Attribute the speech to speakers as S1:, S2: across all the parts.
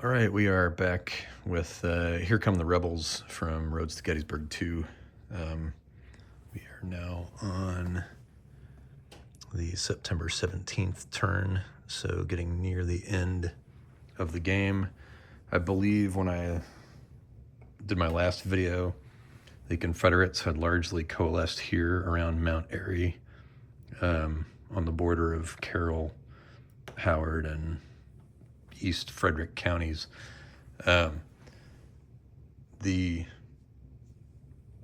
S1: All right, we are back with Here Come the Rebels from Roads to Gettysburg 2. We are now on the September 17th turn, so getting near the end of the game. I believe when I did my last video, the Confederates had largely coalesced here around Mount Airy, on the border of Carroll, Howard, and East Frederick counties. The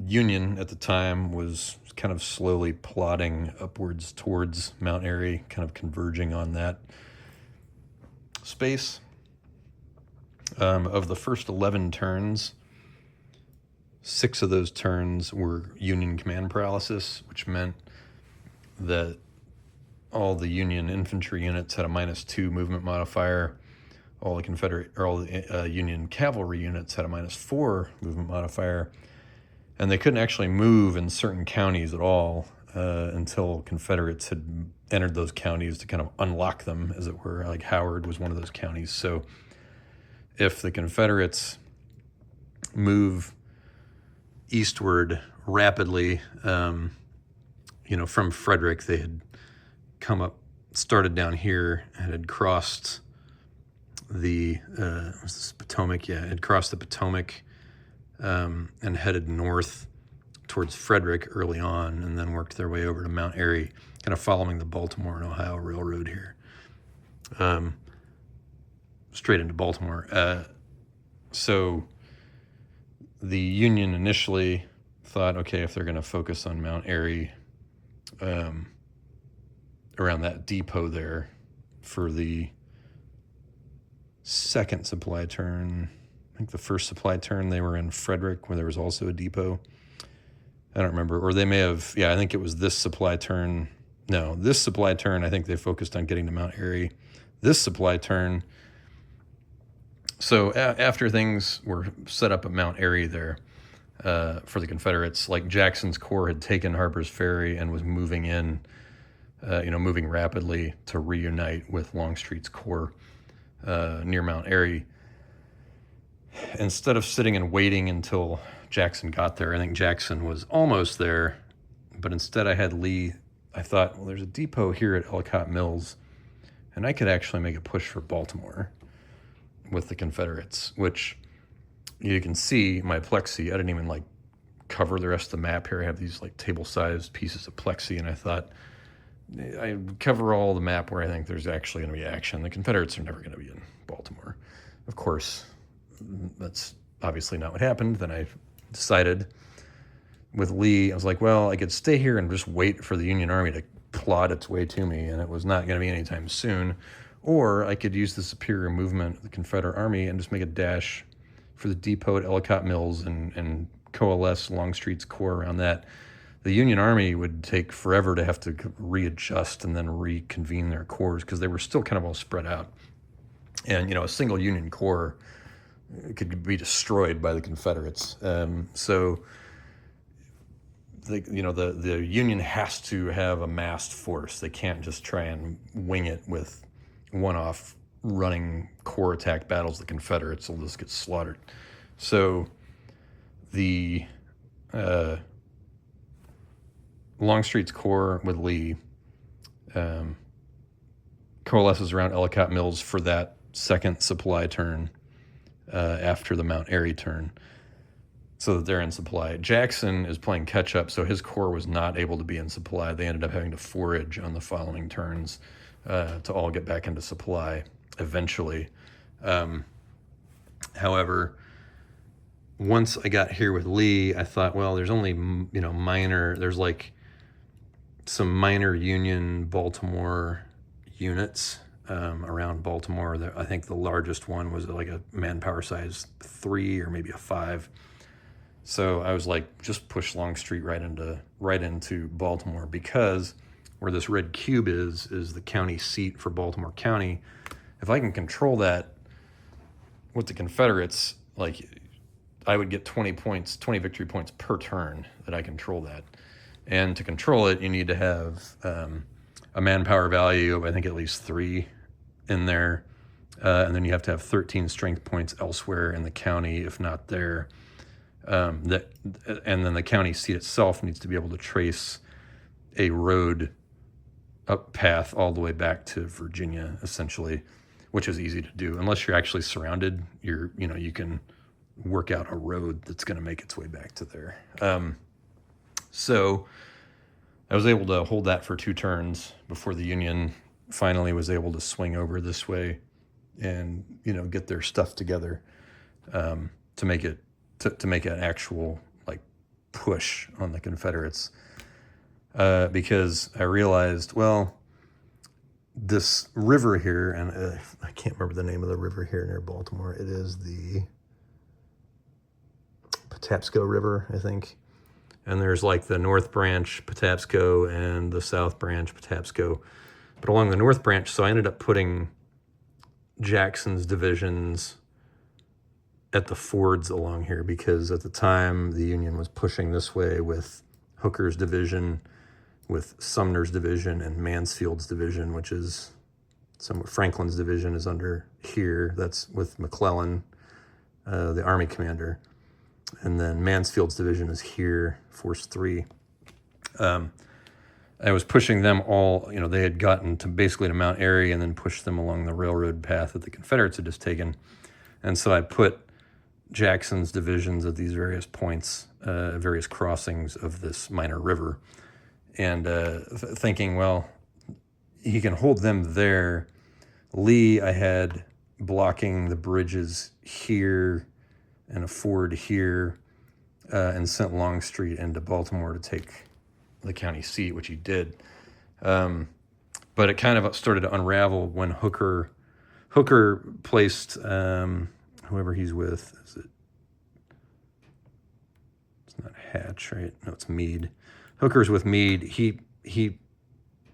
S1: Union at the time was kind of slowly plodding upwards towards Mount Airy, kind of converging on that space. Of the first 11 turns, 6 of those turns were Union command paralysis, which meant that all the Union infantry units had a -2 movement modifier. All the Union cavalry units had a -4 movement modifier, and they couldn't actually move in certain counties at all until Confederates had entered those counties to kind of unlock them, as it were. Like Howard was one of those counties. So if the Confederates move eastward rapidly, from Frederick, they had started down here and had crossed the Potomac. Yeah, had crossed the Potomac and headed north towards Frederick early on, and then worked their way over to Mount Airy, kind of following the Baltimore and Ohio Railroad here, straight into Baltimore. So the Union initially thought, okay, if they're going to focus on Mount Airy, around that depot there for the second supply turn. I think the first supply turn they were in Frederick, where there was also a depot. I don't remember. Or they may have, I think it was this supply turn. No, this supply turn, I think they focused on getting to Mount Airy. This supply turn, so after things were set up at Mount Airy there for the Confederates, like Jackson's Corps had taken Harper's Ferry and was moving in, moving rapidly to reunite with Longstreet's Corps near Mount Airy. Instead of sitting and waiting until Jackson got there, I think Jackson was almost there, but instead I had Lee. I thought, well, there's a depot here at Ellicott Mills, and I could actually make a push for Baltimore with the Confederates, which you can see my plexi. I didn't even cover the rest of the map here. I have these table-sized pieces of plexi, and I thought I cover all the map where I think there's actually going to be action. The Confederates are never going to be in Baltimore. Of course, that's obviously not what happened. Then I decided with Lee, I was like, well, I could stay here and just wait for the Union Army to plod its way to me, and it was not going to be anytime soon. Or I could use the superior movement of the Confederate Army and just make a dash for the depot at Ellicott Mills and coalesce Longstreet's Corps around that. The Union Army would take forever to have to readjust and then reconvene their corps, because they were still kind of all spread out. And, a single Union Corps could be destroyed by the Confederates. So the Union has to have a massed force. They can't just try and wing it with one-off running corps attack battles. The Confederates will just get slaughtered. So the Longstreet's Corps with Lee coalesces around Ellicott Mills for that second supply turn after the Mount Airy turn, so that they're in supply. Jackson is playing catch-up, so his corps was not able to be in supply. They ended up having to forage on the following turns to all get back into supply eventually. However, once I got here with Lee, I thought, well, there's only, there's some minor Union Baltimore units around Baltimore. I think the largest one was a manpower size 3 or maybe a 5. So I was like, just push Longstreet right into Baltimore, because where this red cube is the county seat for Baltimore County. If I can control that with the Confederates, I would get 20 victory points per turn that I control that. And to control it, you need to have a manpower value of, I think, at least 3 in there, and then you have to have 13 strength points elsewhere in the county, if not there. And then the county seat itself needs to be able to trace a road up path all the way back to Virginia, essentially, which is easy to do unless you're actually surrounded. You can work out a road that's going to make its way back to there. So I was able to hold that for 2 turns before the Union finally was able to swing over this way and get their stuff together to make it to make an actual like push on the Confederates. Because I realized, well, this river here, and I can't remember the name of the river here near Baltimore. It is the Patapsco River, I think. And there's like the North Branch Patapsco and the South Branch Patapsco. But along the North Branch, so I ended up putting Jackson's divisions at the fords along here because at the time the Union was pushing this way with Hooker's division, with Sumner's division, and Mansfield's division, which is Franklin's division is under here. That's with McClellan, the Army commander. And then Mansfield's division is here, Force 3. I was pushing them all, they had gotten to basically to Mount Airy and then pushed them along the railroad path that the Confederates had just taken. And so I put Jackson's divisions at these various points, various crossings of this minor river. And thinking, well, he can hold them there. Lee, I had blocking the bridges here and a ford here, and sent Longstreet into Baltimore to take the county seat, which he did. But it kind of started to unravel when Hooker placed whoever he's with. It's not Hatch, right? No, it's Meade. Hooker's with Meade. He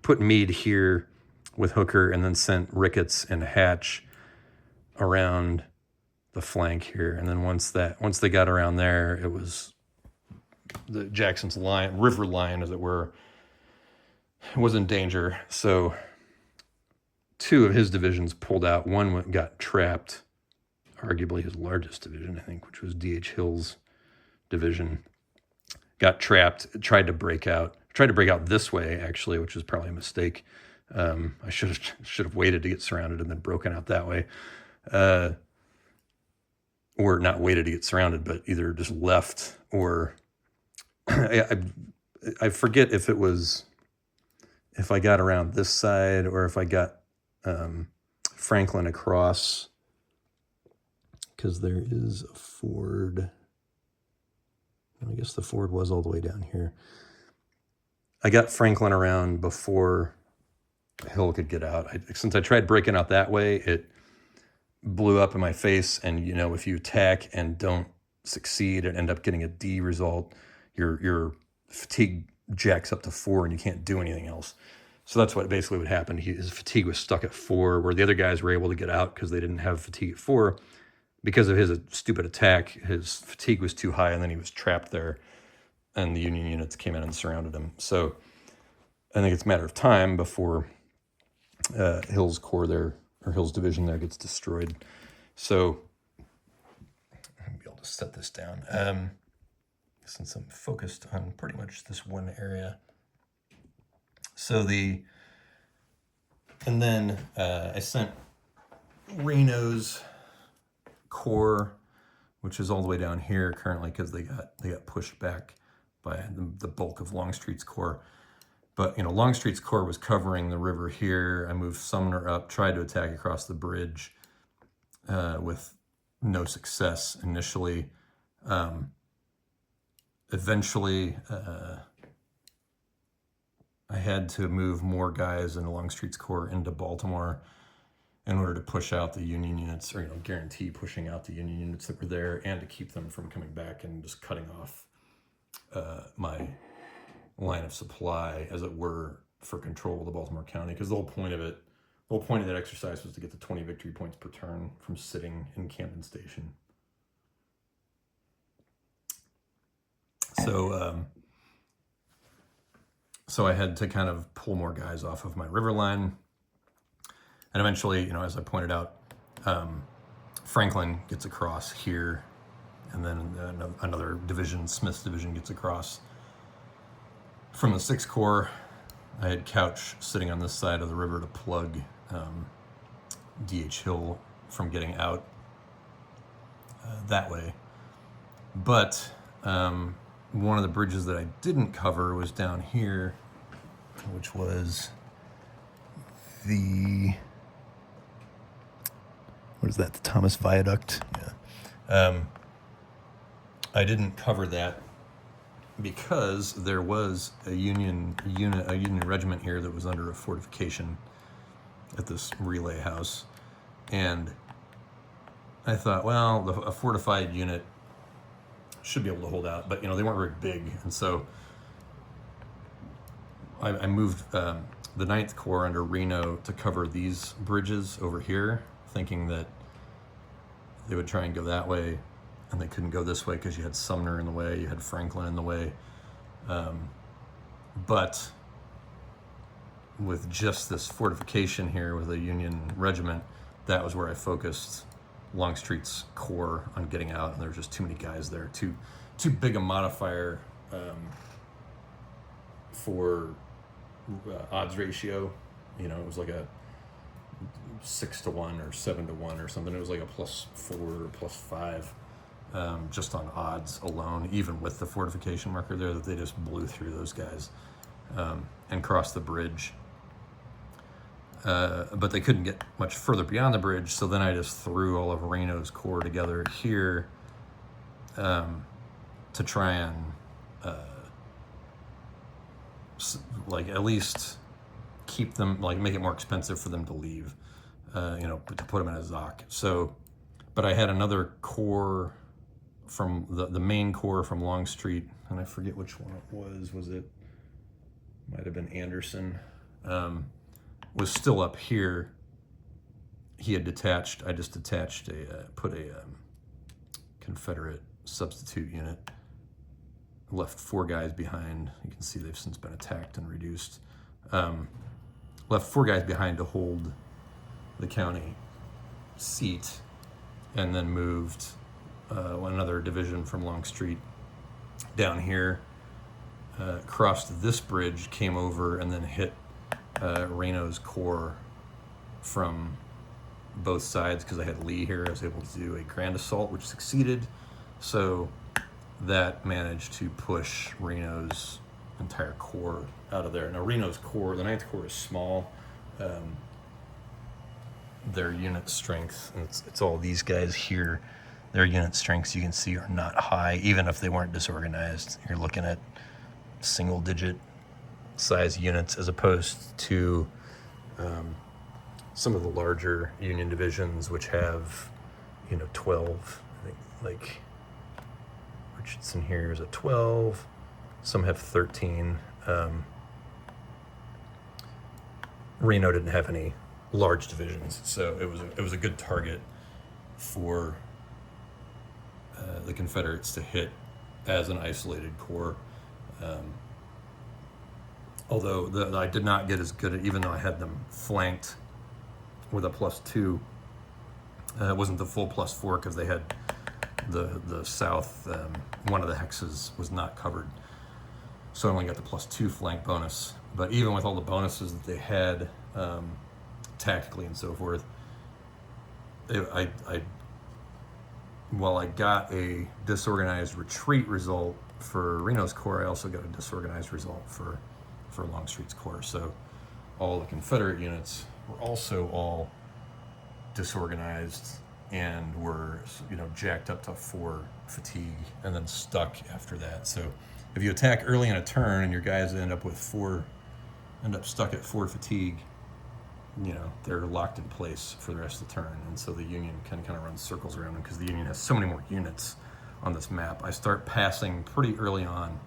S1: put Meade here with Hooker and then sent Ricketts and Hatch around the flank here. And then once they got around there, it was the Jackson's river line, as it were, was in danger. So 2 of his divisions pulled out. One got trapped, arguably his largest division, I think, which was D.H. Hill's division. Got trapped, tried to break out this way, actually, which was probably a mistake. I should have waited to get surrounded and then broken out that way. Or not waited to get surrounded, but either just left or I forget if I got around this side or if I got Franklin across, because there is a ford. I guess the ford was all the way down here. I got Franklin around before Hill could get out. Since I tried breaking out that way, it blew up in my face. And, if you attack and don't succeed and end up getting a D result, your fatigue jacks up to 4 and you can't do anything else. So that's what basically would happen. His fatigue was stuck at 4, where the other guys were able to get out because they didn't have fatigue at 4. Because of his stupid attack, his fatigue was too high, and then he was trapped there, and the Union units came in and surrounded him. So I think it's a matter of time before Hill's corps there, or Hill's division there, gets destroyed. So I'll be able to set this down. Since I'm focused on pretty much this one area. So and then I sent Reno's corps, which is all the way down here currently because they got pushed back by the bulk of Longstreet's corps. But Longstreet's corps was covering the river here. I moved Sumner up, tried to attack across the bridge with no success initially. Eventually, I had to move more guys in Longstreet's corps into Baltimore in order to push out the Union units, or guarantee pushing out the Union units that were there, and to keep them from coming back and just cutting off my line of supply, as it were, for control of the Baltimore County. Because the whole point of that exercise was to get the 20 victory points per turn from sitting in Camden Station. So I had to kind of pull more guys off of my river line. And eventually, as I pointed out, Franklin gets across here, and then another division, Smith's division, gets across. From the 6th Corps, I had Couch sitting on this side of the river to plug D.H. Hill from getting out that way. But one of the bridges that I didn't cover was down here, which was the, what is that, the Thomas Viaduct? Yeah. I didn't cover that because there was a Union regiment here that was under a fortification at this relay house. And I thought, well, a fortified unit should be able to hold out, but they weren't very big. And so I moved the 9th Corps under Reno to cover these bridges over here, thinking that they would try and go that way, and they couldn't go this way because you had Sumner in the way, you had Franklin in the way. But with just this fortification here with a Union regiment, that was where I focused Longstreet's corps on getting out, and there were just too many guys there, too big a modifier for odds ratio. It was like a 6-to-1 or 7-to-1 or something. It was like a +4 or +5 just on odds alone, even with the fortification marker there, that they just blew through those guys and crossed the bridge. But they couldn't get much further beyond the bridge, so then I just threw all of Reno's corps together here to try and at least keep them, make it more expensive for them to leave, to put them in a ZOC. So, but I had another corps from the main corps from Longstreet, and I forget which one it was. Might have been Anderson. Was still up here. He had detached. I just detached put a Confederate substitute unit. Left 4 guys behind. You can see they've since been attacked and reduced. Left 4 guys behind to hold the county seat, and then moved another division from Longstreet down here, crossed this bridge, came over, and then hit Reno's corps from both sides because I had Lee here. I was able to do a grand assault, which succeeded. So that managed to push Reno's entire corps out of there. Now Reno's corps, the 9th Corps, is small. Their unit strength, and it's all these guys here, their unit strengths you can see are not high, even if they weren't disorganized. You're looking at single-digit size units as opposed to some of the larger Union divisions, which have 12. I think like Richardson here is a 12. Some have 13. Reno didn't have any large divisions, so it was a good target for the Confederates to hit as an isolated corps. Although I did not get as good, even though I had them flanked with a +2. It wasn't the full +4 because they had the south, one of the hexes was not covered. So I only got the +2 flank bonus. But even with all the bonuses that they had, tactically and so forth, while I got a disorganized retreat result for Reno's corps, I also got a disorganized result for Longstreet's corps. So all the Confederate units were also all disorganized and were jacked up to 4 fatigue and then stuck after that. So if you attack early in a turn and your guys end up stuck at 4 fatigue, they're locked in place for the rest of the turn. And so the Union kind of runs circles around them because the Union has so many more units on this map. I start passing pretty early on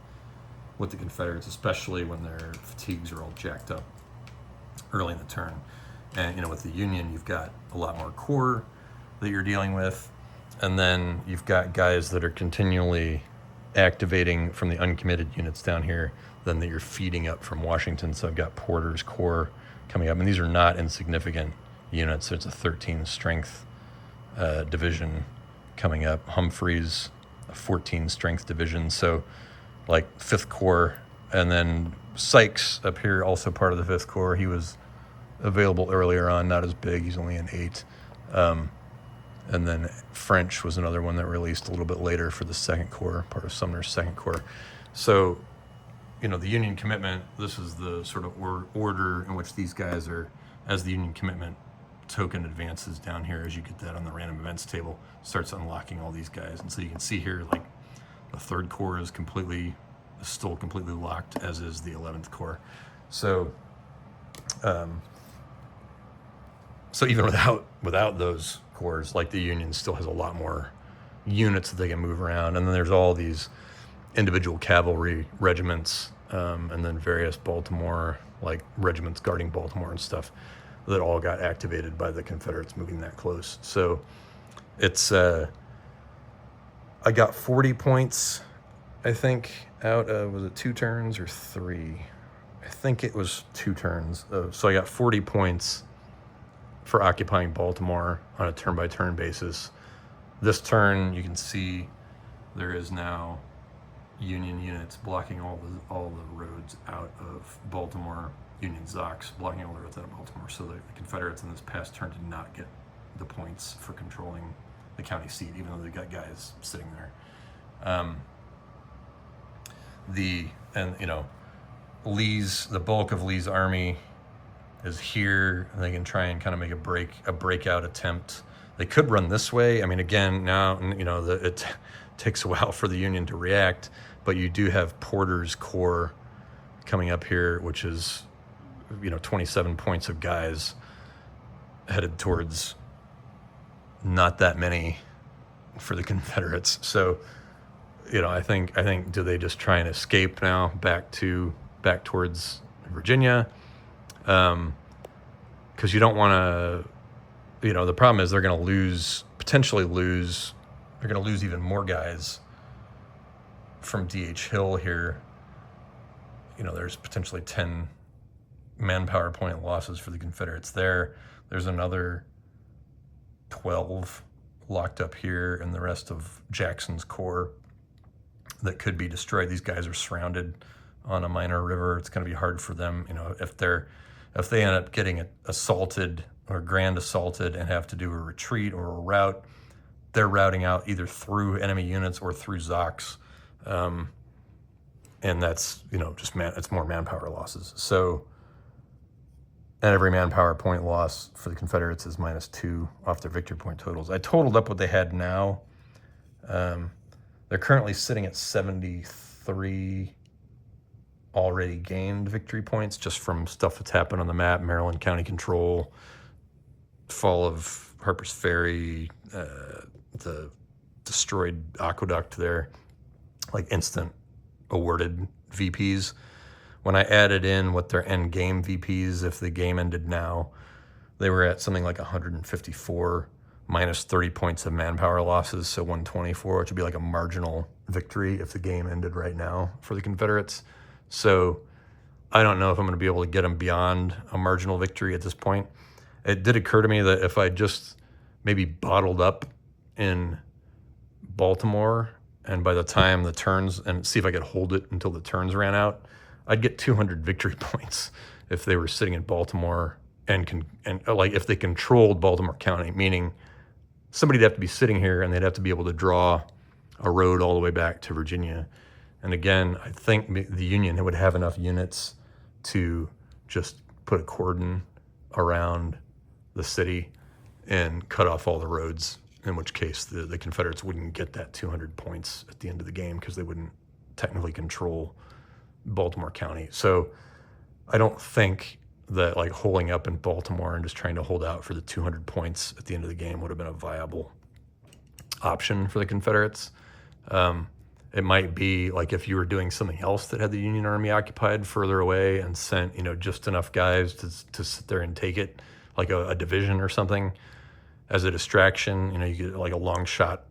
S1: with the Confederates, especially when their fatigues are all jacked up early in the turn. And with the Union, you've got a lot more corps that you're dealing with, and then you've got guys that are continually activating from the uncommitted units down here, then that you're feeding up from Washington. So I've got Porter's corps coming up, and these are not insignificant units. It's a 13 strength division coming up. Humphreys, a 14 strength division, so like 5th Corps. And then Sykes up here, also part of the 5th Corps. He was available earlier on, not as big. He's only an 8. And then French was another one that released a little bit later for the 2nd Corps, part of Sumner's 2nd Corps. So, the Union commitment, this is the sort of order in which these guys are, as the Union commitment token advances down here, as you get that on the random events table, starts unlocking all these guys. And so you can see here, like, the 3rd Corps is still completely locked, as is the 11th Corps. So, so even without those corps, like, the Union still has a lot more units that they can move around. And then there's all these individual cavalry regiments, and then various Baltimore, like, regiments guarding Baltimore and stuff, that all got activated by the Confederates moving that close. So it's I got 40 points, I think, out of, was it 2 turns or 3? I think it was 2 turns. So I got 40 points for occupying Baltimore on a turn-by-turn basis. This turn, you can see there is now Union units blocking all the roads out of Baltimore, Union Zocs blocking all the roads out of Baltimore. So the Confederates in this past turn did not get the points for controlling the county seat, even though they got guys sitting there. The bulk of Lee's army is here, and they can try and kind of make a breakout attempt. They could run this way. I mean, again, now, it takes a while for the Union to react, but you do have Porter's Corps coming up here, which is, 27 points of guys headed towards not that many for the Confederates. So, I think do they just try and escape now back towards Virginia? Because you don't want to, the problem is they're going to potentially lose even more guys from D.H. Hill here. There's potentially 10 manpower point losses for the Confederates there. There's another 12 locked up here in the rest of Jackson's Corps that could be destroyed. These guys are surrounded on a minor river. It's going to be hard for them, if they end up getting assaulted or grand assaulted and have to do a retreat or a route, they're routing out either through enemy units or through Zocs. And that's, it's more manpower losses. So, and every manpower point loss for the Confederates is -2 off their victory point totals. I totaled up what they had now. They're currently sitting at 73 already gained victory points just from stuff that's happened on the map. Maryland County Control, fall of Harper's Ferry, the destroyed aqueduct there, like instant awarded VPs. When I added in what their end game VPs, if the game ended now, they were at something like 154 minus 30 points of manpower losses, so 124, which would be like a marginal victory if the game ended right now for the Confederates. So I don't know if I'm going to be able to get them beyond a marginal victory at this point. It did occur to me that if I just maybe bottled up in Baltimore, and by the time the turns, and see if I could hold it until the turns ran out, I'd get 200 victory points if they were sitting in Baltimore and like if they controlled Baltimore County, meaning somebody'd have to be sitting here and they'd have to be able to draw a road all the way back to Virginia. And again, I think the Union would have enough units to just put a cordon around the city and cut off all the roads, in which case the Confederates wouldn't get that 200 points at the end of the game because they wouldn't technically control Baltimore County. So I don't think that like holding up in Baltimore and just trying to hold out for the 200 points at the end of the game would have been a viable option for the Confederates. It might be like if you were doing something else that had the Union Army occupied further away and sent, just enough guys to sit there and take it, like a division or something as a distraction. You get like a long shot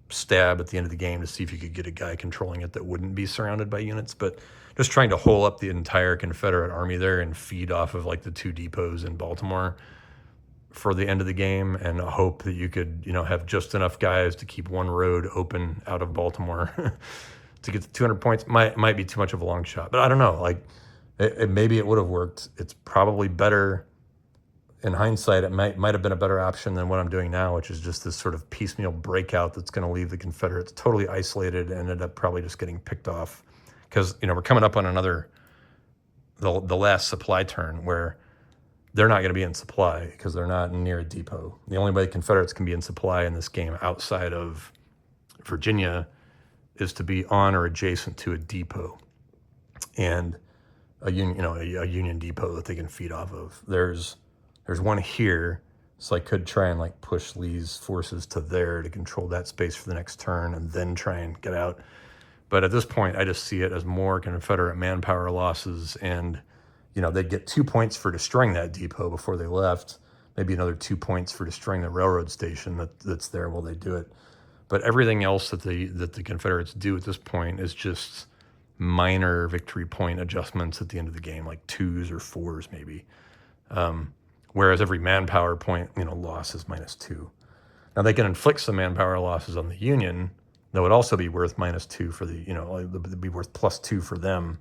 S1: stab at the end of the game to see if you could get a guy controlling it that wouldn't be surrounded by units. But just trying to hole up the entire Confederate army there and feed off of like the 2 depots in Baltimore for the end of the game and hope that you could, have just enough guys to keep one road open out of Baltimore to get to 200 points might be too much of a long shot. But I don't know. Like, maybe it would have worked. It's probably better in hindsight. It might have been a better option than what I'm doing now, which is just this sort of piecemeal breakout that's going to leave the Confederates totally isolated and ended up probably just getting picked off. Because, we're coming up on the last supply turn where they're not going to be in supply because they're not near a depot. The only way the Confederates can be in supply in this game outside of Virginia is to be on or adjacent to a depot and a Union depot that they can feed off of. There's one here, so I could try and push Lee's forces to there to control that space for the next turn and then try and get out. But at this point, I just see it as more Confederate manpower losses, and they'd get 2 points for destroying that depot before they left, maybe another 2 points for destroying the railroad station that's there while they do it. But everything else that the Confederates do at this point is just minor victory point adjustments at the end of the game, like 2s or 4s maybe. Whereas every manpower point, loss is -2. Now they can inflict some manpower losses on the Union that would also be worth -2 for the, it'd be worth +2 for them.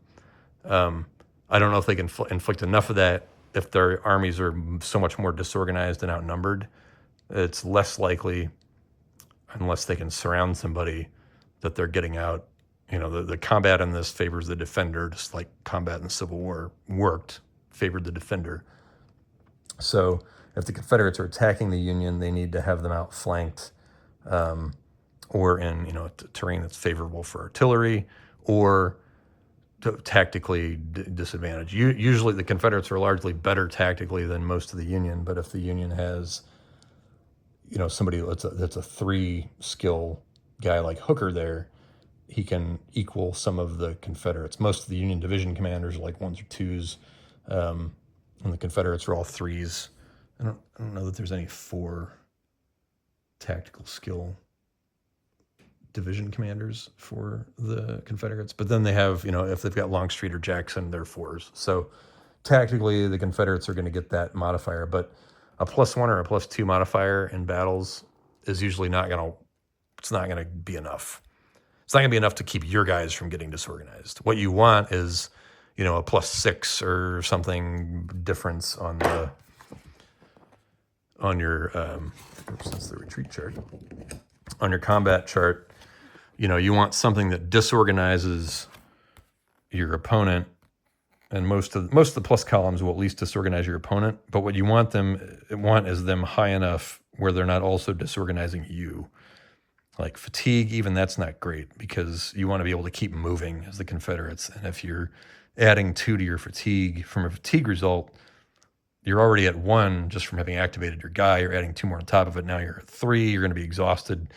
S1: I don't know if they can inflict enough of that if their armies are so much more disorganized and outnumbered. It's less likely, unless they can surround somebody, that they're getting out. The combat in this favors the defender, just like combat in the Civil War favored the defender. So if the Confederates are attacking the Union, they need to have them outflanked, or in terrain that's favorable for artillery, or tactically disadvantaged. Usually the Confederates are largely better tactically than most of the Union, but if the Union has somebody that's a 3 skill guy like Hooker there, he can equal some of the Confederates. Most of the Union division commanders are 1s or 2s, and the Confederates are all 3s. I don't know that there's any 4 tactical skill division commanders for the Confederates, but then they have, if they've got Longstreet or Jackson, they're 4s. So tactically, the Confederates are going to get that modifier, but a +1 or a +2 modifier in battles is usually not going to be enough. It's not going to be enough to keep your guys from getting disorganized. What you want is, a +6 or something difference on your that's the retreat chart. On your combat chart, you want something that disorganizes your opponent, and most of the plus columns will at least disorganize your opponent. But what you want is them high enough where they're not also disorganizing you. Like fatigue, even that's not great, because you want to be able to keep moving as the Confederates. And if you're adding 2 to your fatigue from a fatigue result, you're already at 1 just from having activated your guy. You're adding 2 more on top of it. Now you're at 3. You're going to be exhausted.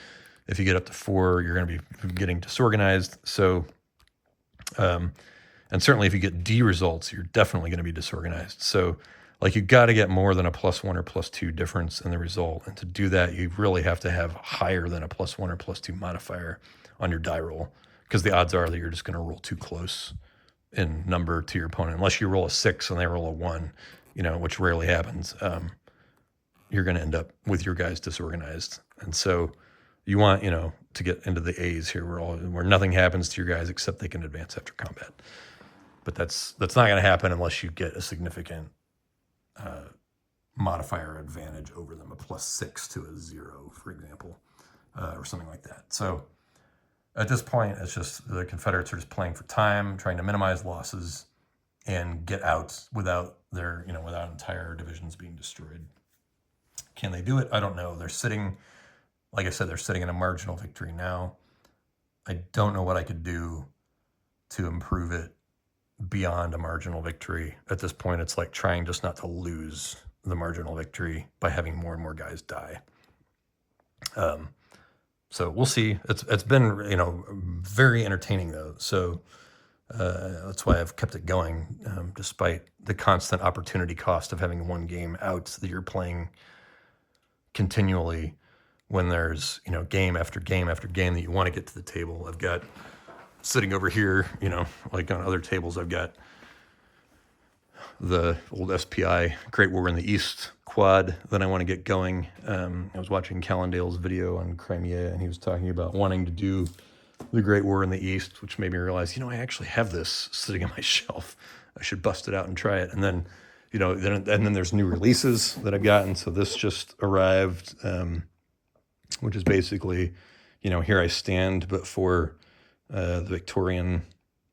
S1: If you get up to 4, you're going to be getting disorganized. So, and certainly if you get D results, you're definitely going to be disorganized. So, you got to get more than a +1 or +2 difference in the result. And to do that, you really have to have higher than a +1 or +2 modifier on your die roll, because the odds are that you're just going to roll too close in number to your opponent. Unless you roll a 6 and they roll a 1, which rarely happens, you're going to end up with your guys disorganized. And so you want, to get into the A's here, where nothing happens to your guys except they can advance after combat. But that's not going to happen unless you get a significant modifier advantage over them, a +6 to a 0, for example, or something like that. So at this point, it's just the Confederates are just playing for time, trying to minimize losses and get out without without entire divisions being destroyed. Can they do it? I don't know. They're sitting, like I said, they're sitting in a marginal victory now. I don't know what I could do to improve it beyond a marginal victory. At this point, it's like trying just not to lose the marginal victory by having more and more guys die. So we'll see. It's been very entertaining though. So that's why I've kept it going, despite the constant opportunity cost of having one game out that you're playing continually when there's game after game after game that you want to get to the table. I've got sitting over here, like on other tables, I've got the old SPI Great War in the East quad that I want to get going. I was watching Callendale's video on Crimea, and he was talking about wanting to do the Great War in the East, which made me realize, I actually have this sitting on my shelf. I should bust it out and try it. And then, then there's new releases that I've gotten. So this just arrived, which is basically, Here I Stand, but for the Victorian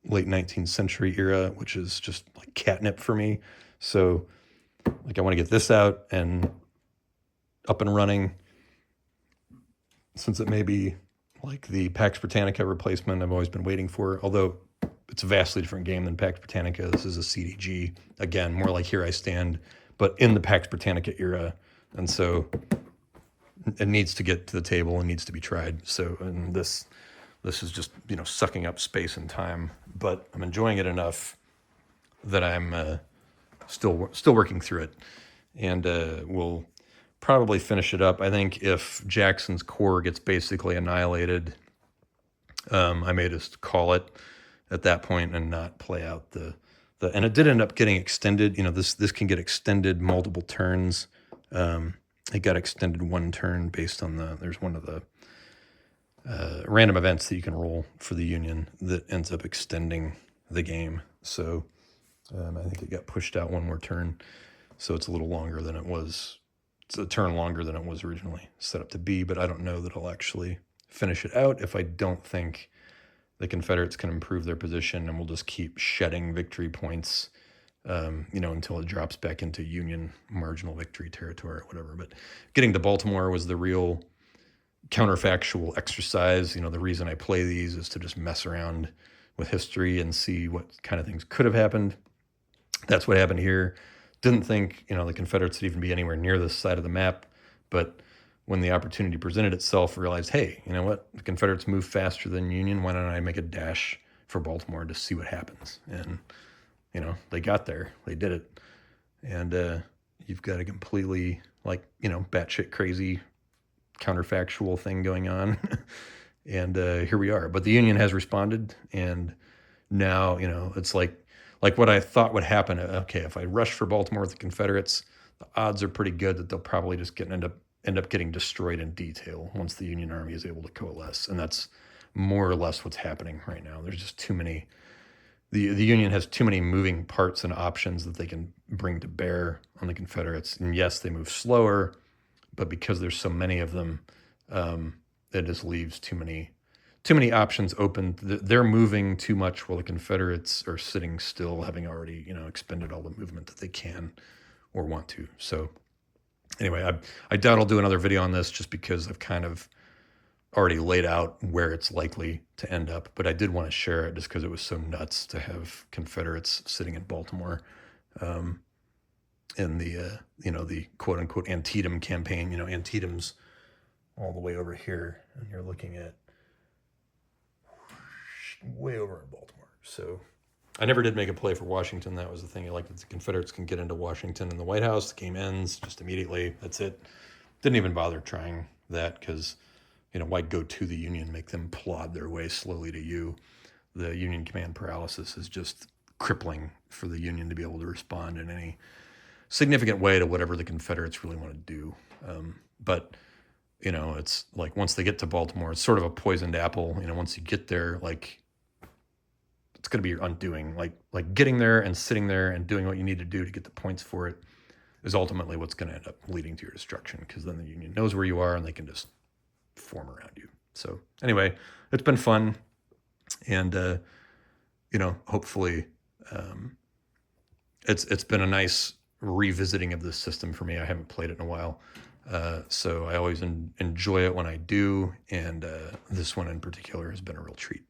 S1: late 19th century era, which is just like catnip for me. So I want to get this out and up and running, since it may be like the Pax Britannica replacement I've always been waiting for, although it's a vastly different game than Pax Britannica. This is a CDG, again, more like Here I Stand, but in the Pax Britannica era. And so it needs to get to the table and needs to be tried. So, and this is just, sucking up space and time, but I'm enjoying it enough that I'm still working through it. And we'll probably finish it up. I think if Jackson's core gets basically annihilated, I may just call it at that point and not play out and it did end up getting extended. This can get extended multiple turns. It got extended one turn based on there's one of the random events that you can roll for the Union that ends up extending the game. So I think it got pushed out one more turn. So it's a little longer than it was. It's a turn longer than it was originally set up to be, but I don't know that I'll actually finish it out if I don't think the Confederates can improve their position, and we'll just keep shedding victory points, until it drops back into Union marginal victory territory or whatever. But getting to Baltimore was the real counterfactual exercise. The reason I play these is to just mess around with history and see what kind of things could have happened. That's what happened here. Didn't think, the Confederates would even be anywhere near this side of the map, but when the opportunity presented itself, realized, hey, you know what? The Confederates move faster than Union. Why don't I make a dash for Baltimore to see what happens? And, they got there. They did it. And you've got a completely, batshit crazy counterfactual thing going on. And here we are. But the Union has responded. And now, it's like what I thought would happen. Okay, if I rush for Baltimore with the Confederates, the odds are pretty good that they'll probably just end up getting destroyed in detail once the Union Army is able to coalesce. And that's more or less what's happening right now. There's just too many. The Union has too many moving parts and options that they can bring to bear on the Confederates. And yes, they move slower, but because there's so many of them, it just leaves too many options open. They're moving too much while the Confederates are sitting still, having already, expended all the movement that they can or want to. So anyway, I doubt I'll do another video on this just because I've kind of already laid out where it's likely to end up, but I did want to share it just because it was so nuts to have Confederates sitting in Baltimore in the, the quote unquote Antietam campaign. Antietam's all the way over here, and you're looking at way over in Baltimore. So I never did make a play for Washington. That was the thing. I like that the Confederates can get into Washington and the White House. The game ends just immediately. That's it. Didn't even bother trying that because, why go to the Union, make them plod their way slowly to you? The Union command paralysis is just crippling for the Union to be able to respond in any significant way to whatever the Confederates really want to do. But, it's like once they get to Baltimore, it's sort of a poisoned apple. Once you get there, it's going to be your undoing. Like getting there and sitting there and doing what you need to do to get the points for it is ultimately what's going to end up leading to your destruction, because then the Union knows where you are and they can just form around you. So anyway, it's been fun. And, hopefully it's been a nice revisiting of this system for me. I haven't played it in a while. So I always enjoy it when I do. And this one in particular has been a real treat.